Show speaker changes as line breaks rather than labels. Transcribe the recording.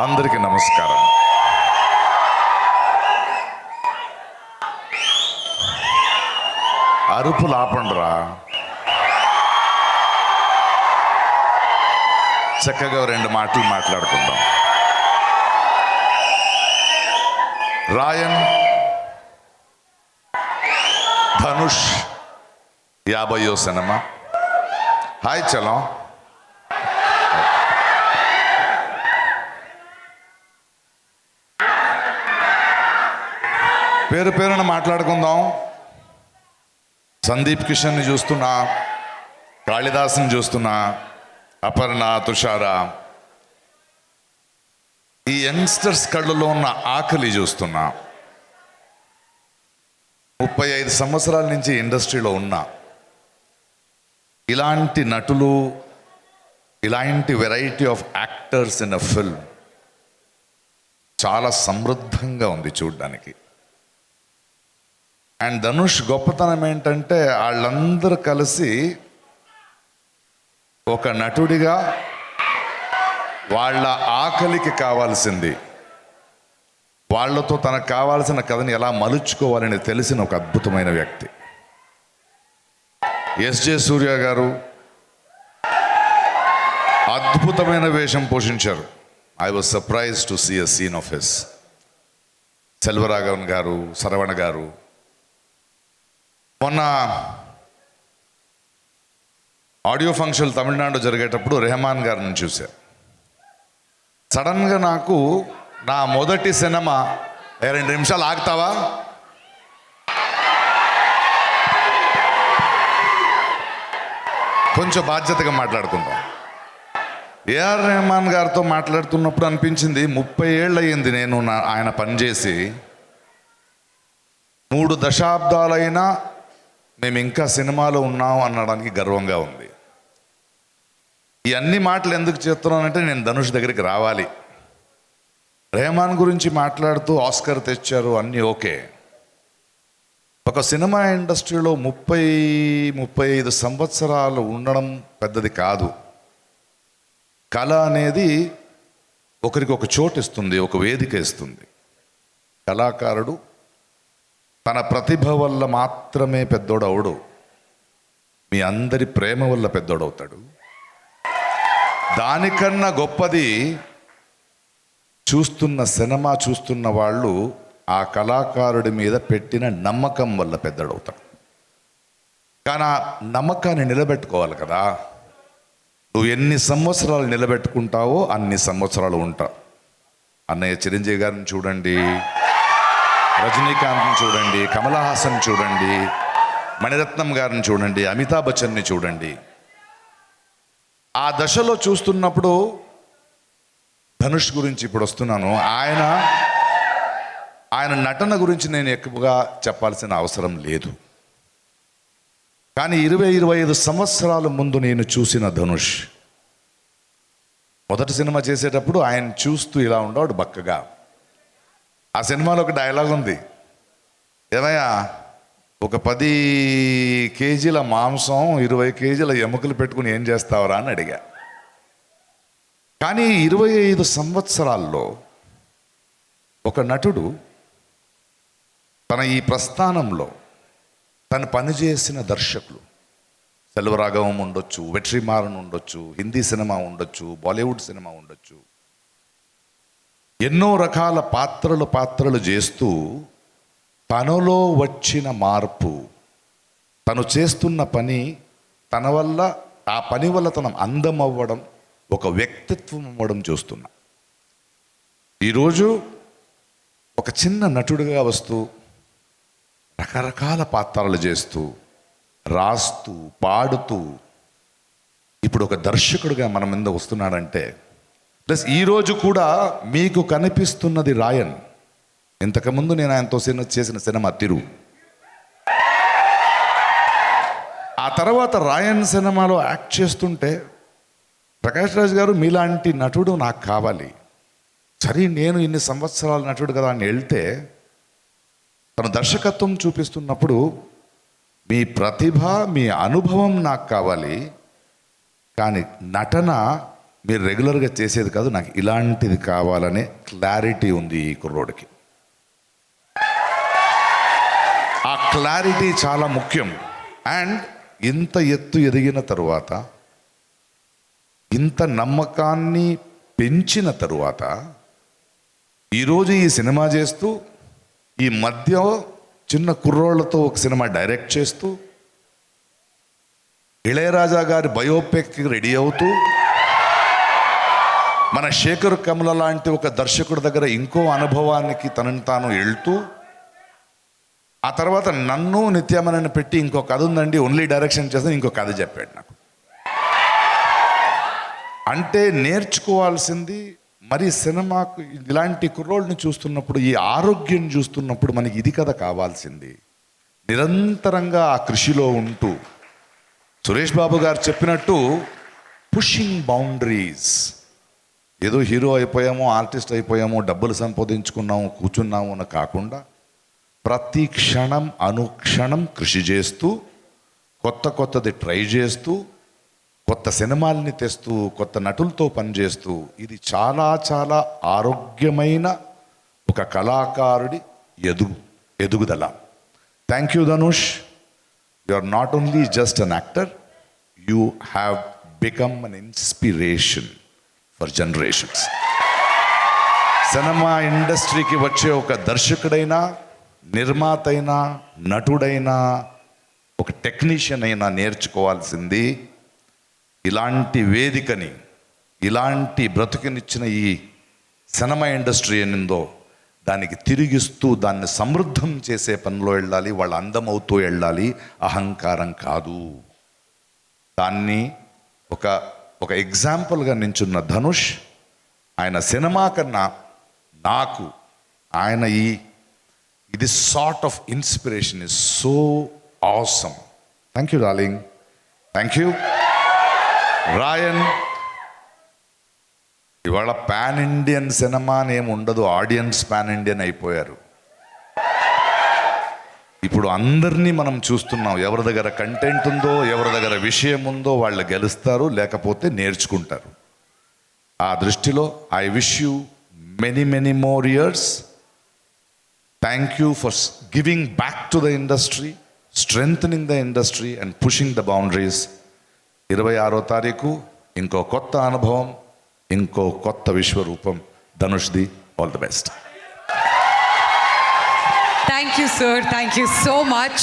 అందరికీ నమస్కారం. అరుపులు ఆపండిరా. చక్కగా రెండు మాటలు మాట్లాడుకుందాం. రాయన్, ధనుష్ 50వ సినిమా. హాయ్ చలో. పేరు పేరున మాట్లాడుకుందాం. సందీప్ కిషన్ని చూస్తున్నా, కాళిదాసుని చూస్తున్నా, అపర్ణ, తుషార, ఈ యంగ్స్టర్స్ కళ్ళలో ఉన్న ఆకలి చూస్తున్నా. 35 సంవత్సరాల నుంచి ఇండస్ట్రీలో ఉన్నా. ఇలాంటి నటులు, ఇలాంటి variety of actors in a film చాలా సమృద్ధంగా ఉంది చూడ్డానికి. అండ్ ధనుష్ గొప్పతనం ఏంటంటే వాళ్ళందరూ కలిసి ఒక నటుడిగా వాళ్ళ ఆకలికి కావాల్సింది, వాళ్ళతో తనకు కావాల్సిన కథని ఎలా మలుచుకోవాలని తెలిసిన ఒక అద్భుతమైన వ్యక్తి. ఎస్జే సూర్య గారు అద్భుతమైన వేషం పోషించారు. I was surprise to see a scene of his. Selvaraghavan గారు, శరవణ గారు. మొన్న ఆడియో ఫంక్షన్ తమిళనాడు జరిగేటప్పుడు రెహమాన్ గారిని చూశాను. సడన్గా నాకు నా మొదటి సినిమా 2 నిమిషాలు ఆగుతావా, కొంచెం బాధ్యతగా మాట్లాడుకుందాం. ఏఆర్ రెహమాన్ గారితో మాట్లాడుతున్నప్పుడు అనిపించింది 30 ఏళ్ళు అయ్యింది నేను ఆయన పనిచేసి. 3 దశాబ్దాలైనా మేము ఇంకా సినిమాలో ఉన్నాం అనడానికి గర్వంగా ఉంది. ఈ అన్ని మాటలు ఎందుకు చేస్తున్నానంటే నేను ధనుష్ దగ్గరికి రావాలి. రెహమాన్ గురించి మాట్లాడుతూ ఆస్కర్ తెచ్చారు, అన్నీ ఓకే. ఒక సినిమా ఇండస్ట్రీలో 30-35 సంవత్సరాలు ఉండడం పెద్దది కాదు. కళ అనేది ఒకరికి ఒక చోటు ఇస్తుంది, ఒక వేదిక ఇస్తుంది. కళాకారుడు తన ప్రతిభ వల్ల మాత్రమే పెద్దోడవుడు, మీ అందరి ప్రేమ వల్ల పెద్దోడవుతాడు. దానికన్నా గొప్పది చూస్తున్న సినిమా చూస్తున్న వాళ్ళు ఆ కళాకారుడి మీద పెట్టిన నమ్మకం వల్ల పెద్దోడవుతాడు. కానీ ఆ నమ్మకాన్ని నిలబెట్టుకోవాలి కదా. నువ్వు ఎన్ని సంవత్సరాలు నిలబెట్టుకుంటావో అన్ని సంవత్సరాలు ఉంటావు. అన్నయ్య చిరంజీవి గారిని చూడండి, రజనీకాంత్ని చూడండి, కమల్ హాసన్ చూడండి, మణిరత్నం గారిని చూడండి, అమితాబ్ బచ్చన్ని చూడండి. ఆ దశలో చూస్తున్నప్పుడు ధనుష్ గురించి ఇప్పుడు వస్తున్నాను. ఆయన నటన గురించి నేను ఎక్కువగా చెప్పాల్సిన అవసరం లేదు. కానీ 20-25 సంవత్సరాల ముందు నేను చూసిన ధనుష్ మొదటి సినిమా చేసేటప్పుడు ఆయన చూస్తూ ఇలా ఉండేవాడు బక్కగా. ఆ సినిమాలో ఒక డైలాగ్ ఉంది, ఏమయ్యా ఒక 10 కేజీల మాంసం 20 కేజీల ఎముకలు పెట్టుకుని ఏం చేస్తావరా అని అడిగా. కానీ 25 సంవత్సరాల్లో ఒక నటుడు తన ఈ ప్రస్థానంలో తను పనిచేసిన దర్శకులు, సెల్వరాఘవం ఉండొచ్చు, వెట్రిమారన్ ఉండొచ్చు, హిందీ సినిమా ఉండొచ్చు, బాలీవుడ్ సినిమా ఉండొచ్చు, ఎన్నో రకాల పాత్రలు చేస్తూ తనలో వచ్చిన మార్పు, తను చేస్తున్న పని, తన వల్ల ఆ పని వల్ల తన అందం అవ్వడం, ఒక వ్యక్తిత్వం అవ్వడం చూస్తున్నా. ఈరోజు ఒక చిన్న నటుడిగా వస్తూ రకరకాల పాత్రలు చేస్తూ రాస్తూ పాడుతూ ఇప్పుడు ఒక దర్శకుడిగా మన మీద వస్తున్నాడంటే, ప్లస్ ఈరోజు కూడా మీకు కనిపిస్తున్నది రాయన్. ఇంతకుముందు నేను ఆయనతో చేసిన సినిమా తిరు. ఆ తర్వాత రాయన్ సినిమాలో యాక్ట్ చేస్తుంటే ప్రకాష్ రాజ్ గారు మీలాంటి నటుడు నాకు కావాలి. సరే నేను ఇన్ని సంవత్సరాల నటుడు కదా అని వెళ్తే తన దర్శకత్వం చూపిస్తున్నప్పుడు మీ ప్రతిభ, మీ అనుభవం నాకు కావాలి, కానీ నటన మీరు రెగ్యులర్గా చేసేది కాదు, నాకు ఇలాంటిది కావాలనే క్లారిటీ ఉంది ఈ కుర్రోడికి. ఆ క్లారిటీ చాలా ముఖ్యం. అండ్ ఇంత ఎత్తు ఎదిగిన తరువాత, ఇంత నమ్మకాన్ని పెంచిన తరువాత, ఈరోజు ఈ సినిమా చేస్తూ, ఈ మధ్య చిన్న కుర్రోళ్లతో ఒక సినిమా డైరెక్ట్ చేస్తూ, ఇళయరాజా గారి బయోపిక్ రెడీ అవుతూ, మన శేఖర్ కమల లాంటి ఒక దర్శకుడి దగ్గర ఇంకో అనుభవానికి తనని తాను వెళ్తూ, ఆ తర్వాత నన్ను నిత్యమనని పెట్టి ఇంకో కథ ఉందండి, ఓన్లీ డైరెక్షన్ చేస్తే ఇంకో కథ చెప్పాడు నాకు. అంటే నేర్చుకోవాల్సింది మరి సినిమాకు ఇలాంటి కుర్రోళ్ళని చూస్తున్నప్పుడు, ఈ ఆరోగ్యం చూస్తున్నప్పుడు మనకి ఇది కదా కావాల్సింది. నిరంతరంగా ఆ కృషిలో ఉంటూ, సురేష్ బాబు గారు చెప్పినట్టు పుషింగ్ బౌండరీస్. ఏదో హీరో అయిపోయాము, ఆర్టిస్ట్ అయిపోయాము, డబ్బులు సంపాదించుకున్నాము, కూర్చున్నాము అని కాకుండా, ప్రతి క్షణం అనుక్షణం కృషి చేస్తూ, కొత్తది ట్రై చేస్తూ, కొత్త సినిమాల్ని తెస్తూ, కొత్త నటులతో పనిచేస్తూ, ఇది చాలా చాలా ఆరోగ్యమైన ఒక కళాకారుడి ఎదుగుదల. Thank you Dhanush. You are not only just an actor, you have become an inspiration for generations. Cinema ఇండస్ట్రీకి వచ్చే ఒక దర్శకుడైనా, నిర్మాత అయినా, నటుడైనా, ఒక టెక్నీషియన్ అయినా నేర్చుకోవాల్సింది ఇలాంటి వేదికని, ఇలాంటి బ్రతుకునిచ్చిన ఈ సినిమా ఇండస్ట్రీ ఏనిందో దానికి తిరిగిస్తూ, దాన్ని సమృద్ధం చేసే పనిలో వెళ్ళాలి. వాళ్ళు అందమవుతూ వెళ్ళాలి, అహంకారం కాదు. దాన్ని ఒక ఎగ్జాంపుల్గా నించున్న ధనుష్, ఆయన సినిమా కన్నా నాకు ఆయన ఇది sort of inspiration is so awesome. Thank you darling, thank you. Raayan, ఇవాళ పాన్ ఇండియన్ సినిమా అని ఏమి ఉండదు, ఆడియన్స్ పాన్ ఇండియన్ అయిపోయారు. ఇప్పుడు అందరినీ మనం చూస్తున్నాం. ఎవరి దగ్గర కంటెంట్ ఉందో, ఎవరి దగ్గర విషయం ఉందో వాళ్ళు గెలుస్తారు, లేకపోతే నేర్చుకుంటారు. ఆ దృష్టిలో I wish you many many more years. Thank you for giving back to the industry, strengthening the industry and pushing the boundaries. 26వ తారీఖు ఇంకో కొత్త అనుభవం, ఇంకో కొత్త విశ్వరూపం ధనుష్ది. All the best.
Thank you, sir. Thank you so much.